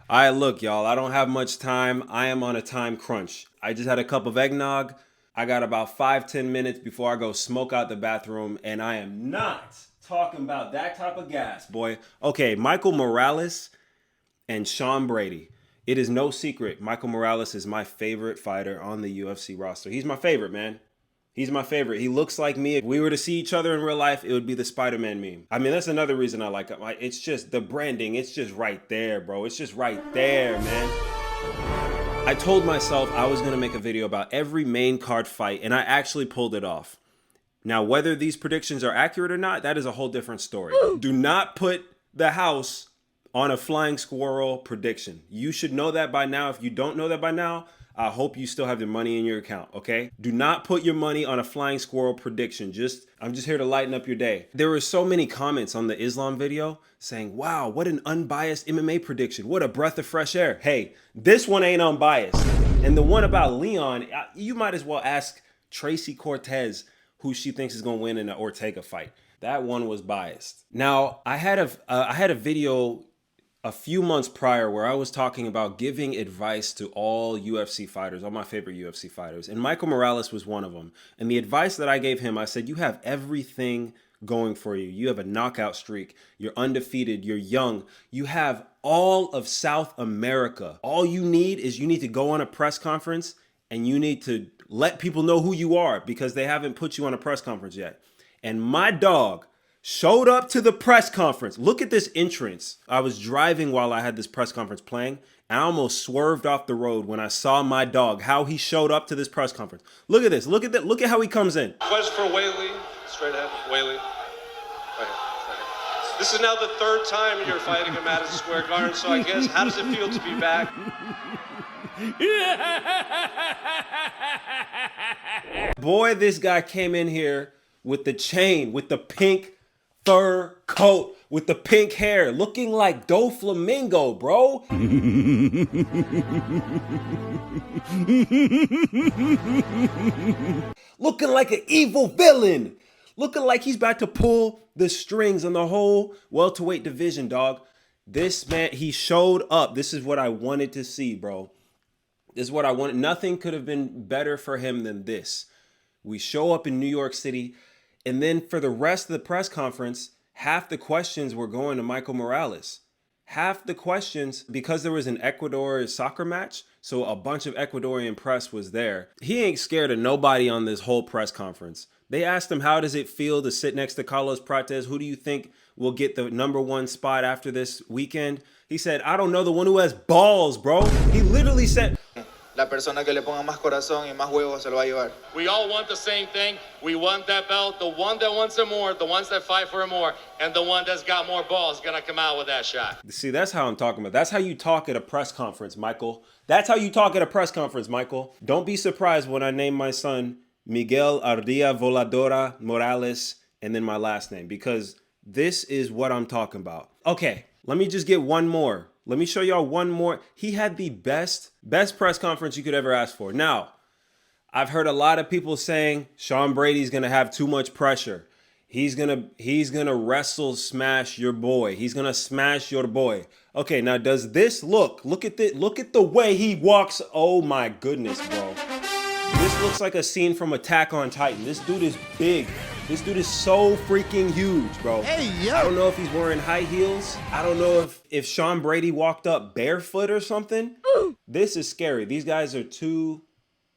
All right, look, y'all, I don't have much time. I am on a time crunch. I just had a cup of eggnog. I got about 5-10 minutes before I go smoke out the bathroom, and I am not talking about that type of gas, boy. Okay, Michael Morales and Sean Brady. It is no secret, Michael Morales is my favorite fighter on the UFC roster. He's my favorite, man. He's my favorite. He looks like me. If we were to see each other in real life, it would be the Spider-Man meme. I mean, that's another reason I like him. It's just the branding. It's just right there, bro. It's just right there, man. I told myself I was going to make a video about every main card fight, and I actually pulled it off. Now, whether these predictions are accurate or not, that is a whole different story. Do not put the house on a flying squirrel prediction. You should know that by now. If you don't know that by now, I hope you still have your money in your account, okay? Do not put your money on a flying squirrel prediction. I'm just here to lighten up your day. There were so many comments on the Islam video saying, wow, what an unbiased MMA prediction. What a breath of fresh air. Hey, this one ain't unbiased. And the one about Leon, you might as well ask Tracy Cortez who she thinks is gonna win in an Ortega fight. That one was biased. Now, I had a video a few months prior where I was talking about giving advice to all UFC fighters, all my favorite UFC fighters. And Michael Morales was one of them. And the advice that I gave him, I said, you have everything going for you. You have a knockout streak. You're undefeated. You're young. You have all of South America. All you need to go on a press conference and you need to let people know who you are because they haven't put you on a press conference yet. And my dog showed up to the press conference. Look at this entrance. I was driving while I had this press conference playing, and I almost swerved off the road when I saw my dog, how he showed up to this press conference. Look at this. Look at that. Look at how he comes in. Question for Whaley. Straight ahead. Whaley. Right here. This is now the third time you're fighting at Madison Square Garden, so I guess, how does it feel to be back? Boy, this guy came in here with the chain, with the pink fur coat, with the pink hair, looking like Doflamingo, bro. Looking like an evil villain. Looking like he's about to pull the strings on the whole welterweight division, dog. This man, he showed up. This is what I wanted to see, bro. This is what I wanted. Nothing could have been better for him than this. We show up in New York City, and then for the rest of the press conference, half the questions were going to Michael Morales. Half the questions, because there was an Ecuador soccer match, so a bunch of Ecuadorian press was there. He ain't scared of nobody on this whole press conference. They asked him, how does it feel to sit next to Carlos Prates? Who do you think will get the #1 spot after this weekend? He said, I don't know, the one who has balls, bro. He literally said, La persona que le ponga más corazón y más huevos se lo va a llevar. We all want the same thing. We want that belt. The one that wants it more, the ones that fight for it more, and the one that's got more balls is going to come out with that shot. See, that's how I'm talking about. That's how you talk at a press conference, Michael. That's how you talk at a press conference, Michael. Don't be surprised when I name my son Miguel Ardilla Voladora Morales and then my last name, because this is what I'm talking about. Okay, let me just get one more. Let me show y'all one more. He had the best press conference you could ever ask for. Now, I've heard a lot of people saying Sean Brady's gonna have too much pressure. He's gonna wrestle smash your boy. He's gonna smash your boy. Okay, now does this look at the way he walks. Oh my goodness, bro. This looks like a scene from Attack on Titan. This dude is big. This dude is so freaking huge, bro. Hey, yo. I don't know if he's wearing high heels. I don't know if Sean Brady walked up barefoot or something. This is scary. These guys are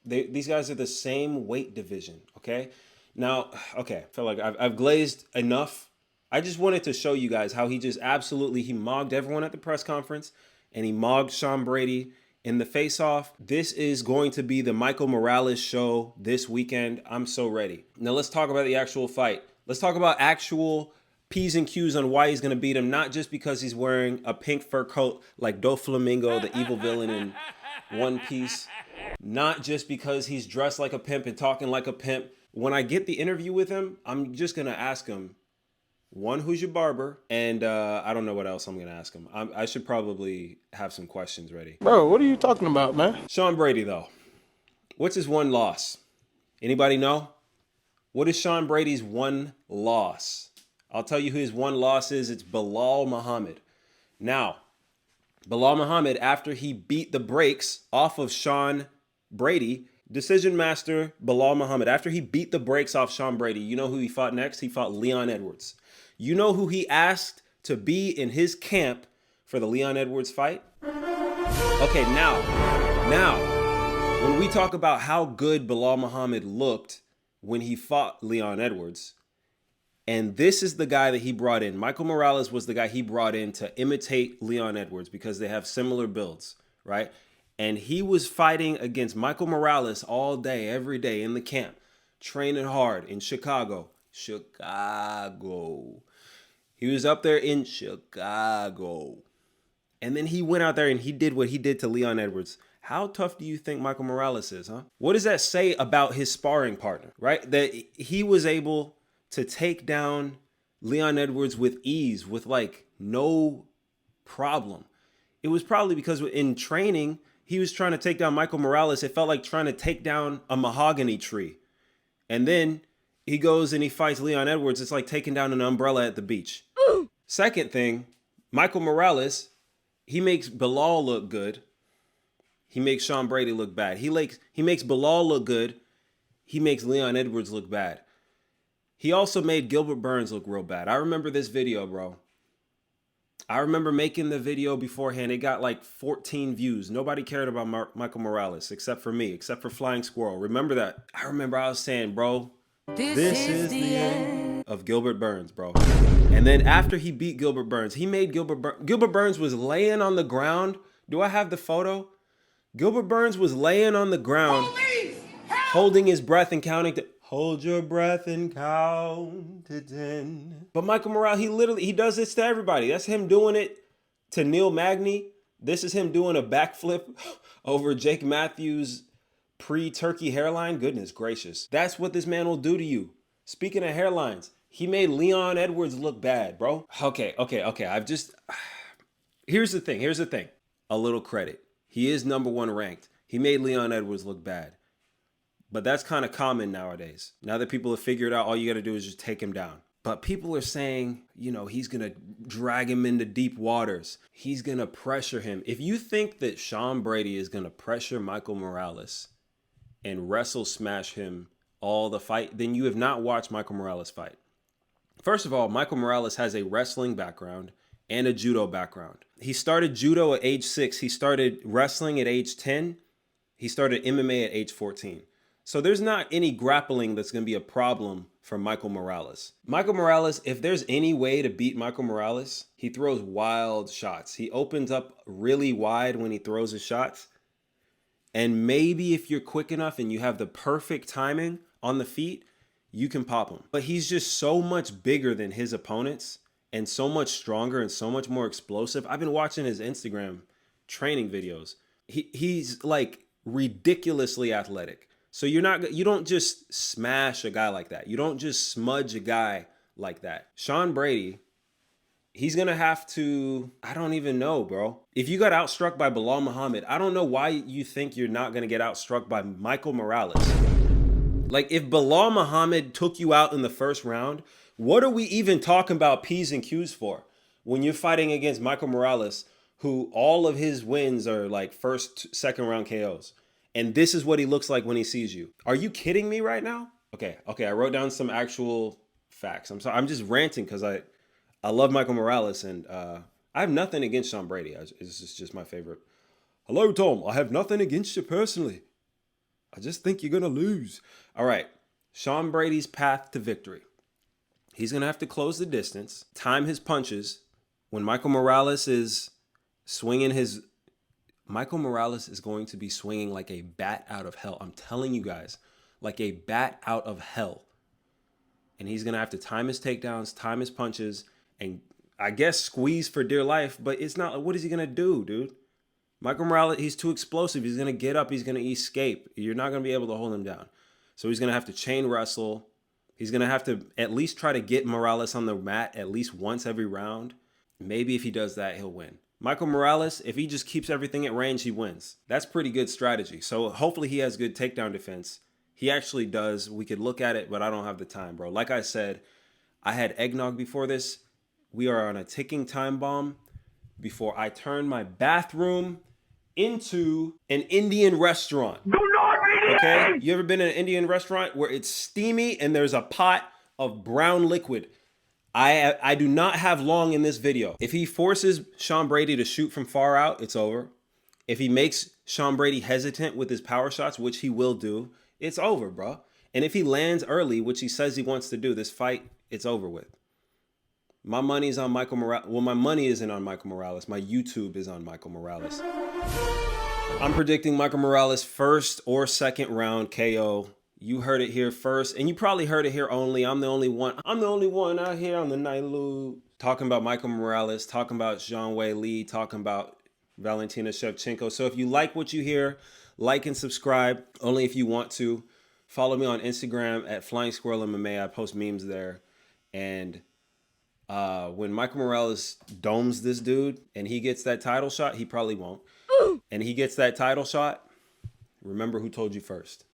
these guys are the same weight division, okay? Now, okay, I feel like I've glazed enough. I just wanted to show you guys how he just absolutely, he mogged everyone at the press conference and he mogged Sean Brady in the face-off. This is going to be the Michael Morales show this weekend. I'm so ready. Now let's talk about the actual fight. Let's talk about actual P's and Q's on why he's going to beat him, not just because he's wearing a pink fur coat like Doflamingo, the evil villain in One Piece. Not just because he's dressed like a pimp and talking like a pimp. When I get the interview with him, I'm just going to ask him, one, who's your barber? And I don't know what else I'm going to ask him. I should probably have some questions ready. Bro, what are you talking about, man? Sean Brady, though. What's his one loss? Anybody know? What is Sean Brady's one loss? I'll tell you who his one loss is. It's Bilal Muhammad. Now, Bilal Muhammad, after he beat the brakes off of Sean Brady, decision master Bilal Muhammad, after he beat the brakes off Sean Brady, you know who he fought next? He fought Leon Edwards. You know who he asked to be in his camp for the Leon Edwards fight? Okay, now, when we talk about how good Bilal Muhammad looked when he fought Leon Edwards, and this is the guy that he brought in. Michael Morales was the guy he brought in to imitate Leon Edwards because they have similar builds, right? And he was fighting against Michael Morales all day, every day in the camp, training hard in Chicago. He was up there in Chicago. And then he went out there and he did what he did to Leon Edwards. How tough do you think Michael Morales is, huh? What does that say about his sparring partner, right? That he was able to take down Leon Edwards with ease, with like no problem. It was probably because in training, he was trying to take down Michael Morales. It felt like trying to take down a mahogany tree. And then he goes and he fights Leon Edwards. It's like taking down an umbrella at the beach. Second thing, Michael Morales, he makes Bilal look good. He makes Sean Brady look bad. He makes Bilal look good. He makes Leon Edwards look bad. He also made Gilbert Burns look real bad. I remember this video, bro. I remember making the video beforehand. It got like 14 views. Nobody cared about Michael Morales except for me, except for Flying Squirrel. Remember that? I remember I was saying, bro, this is the end of Gilbert Burns, bro. And then after he beat Gilbert Burns, he made Gilbert Burns was laying on the ground. Do I have the photo? Gilbert Burns was laying on the ground, holding his breath and counting to... Hold your breath and count to 10. But Michael Morales, he does this to everybody. That's him doing it to Neil Magny. This is him doing a backflip over Jake Matthews' pre-turkey hairline. Goodness gracious. That's what this man will do to you. Speaking of hairlines, he made Leon Edwards look bad, bro. Okay. Here's the thing. A little credit. He is #1 ranked. He made Leon Edwards look bad. But that's kind of common nowadays. Now that people have figured out all you got to do is just take him down. But people are saying, you know, he's going to drag him into deep waters. He's going to pressure him. If you think that Sean Brady is going to pressure Michael Morales and wrestle smash him all the fight, then you have not watched Michael Morales fight. First of all, Michael Morales has a wrestling background and a judo background. He started judo at age 6. He started wrestling at age 10. He started MMA at age 14. So there's not any grappling that's going to be a problem for Michael Morales. Michael Morales, if there's any way to beat Michael Morales, he throws wild shots. He opens up really wide when he throws his shots. And maybe if you're quick enough and you have the perfect timing on the feet, you can pop him. But he's just so much bigger than his opponents and so much stronger and so much more explosive. I've been watching his Instagram training videos. He's like ridiculously athletic. So you don't just smash a guy like that. You don't just smudge a guy like that. Sean Brady, he's going to have to, I don't even know, bro. If you got outstruck by Bilal Muhammad, I don't know why you think you're not going to get outstruck by Michael Morales. Like if Bilal Muhammad took you out in the first round, what are we even talking about P's and Q's for? When you're fighting against Michael Morales, who all of his wins are like first, second round KOs. And this is what he looks like when he sees you. Are you kidding me right now? Okay, I wrote down some actual facts. I'm sorry, I'm just ranting because I love Michael Morales and I have nothing against Sean Brady. This is just my favorite. Hello, Tom. I have nothing against you personally. I just think you're going to lose. All right, Sean Brady's path to victory. He's going to have to close the distance, time his punches. When Michael Morales is swinging his... Michael Morales is going to be swinging like a bat out of hell. I'm telling you guys, like a bat out of hell. And he's going to have to time his takedowns, time his punches, and I guess squeeze for dear life. But it's not, what is he going to do, dude? Michael Morales, he's too explosive. He's going to get up. He's going to escape. You're not going to be able to hold him down. So he's going to have to chain wrestle. He's going to have to at least try to get Morales on the mat at least once every round. Maybe if he does that, he'll win. Michael Morales, if he just keeps everything at range, he wins. That's pretty good strategy. So hopefully he has good takedown defense. He actually does. We could look at it, but I don't have the time, bro. Like I said, I had eggnog before this. We are on a ticking time bomb. before I turn my bathroom into an Indian restaurant. Okay? You ever been in an Indian restaurant where it's steamy and there's a pot of brown liquid? I do not have long in this video. If he forces Sean Brady to shoot from far out, it's over. If he makes Sean Brady hesitant with his power shots, which he will do, it's over, bro. And if he lands early, which he says he wants to do, this fight, it's over with. My money's on Michael Morales. Well, my money isn't on Michael Morales. My YouTube is on Michael Morales. I'm predicting Michael Morales first or second round KO. You heard it here first, and you probably heard it here only. I'm the only one out here on the Night Loop talking about Michael Morales, talking about Zhang Weili, talking about Valentina Shevchenko. So if you like what you hear, like and subscribe, only if you want to. Follow me on Instagram at Flying Squirrel MMA. I post memes there. And when Michael Morales domes this dude and he gets that title shot, he probably won't. And he gets that title shot, remember who told you first.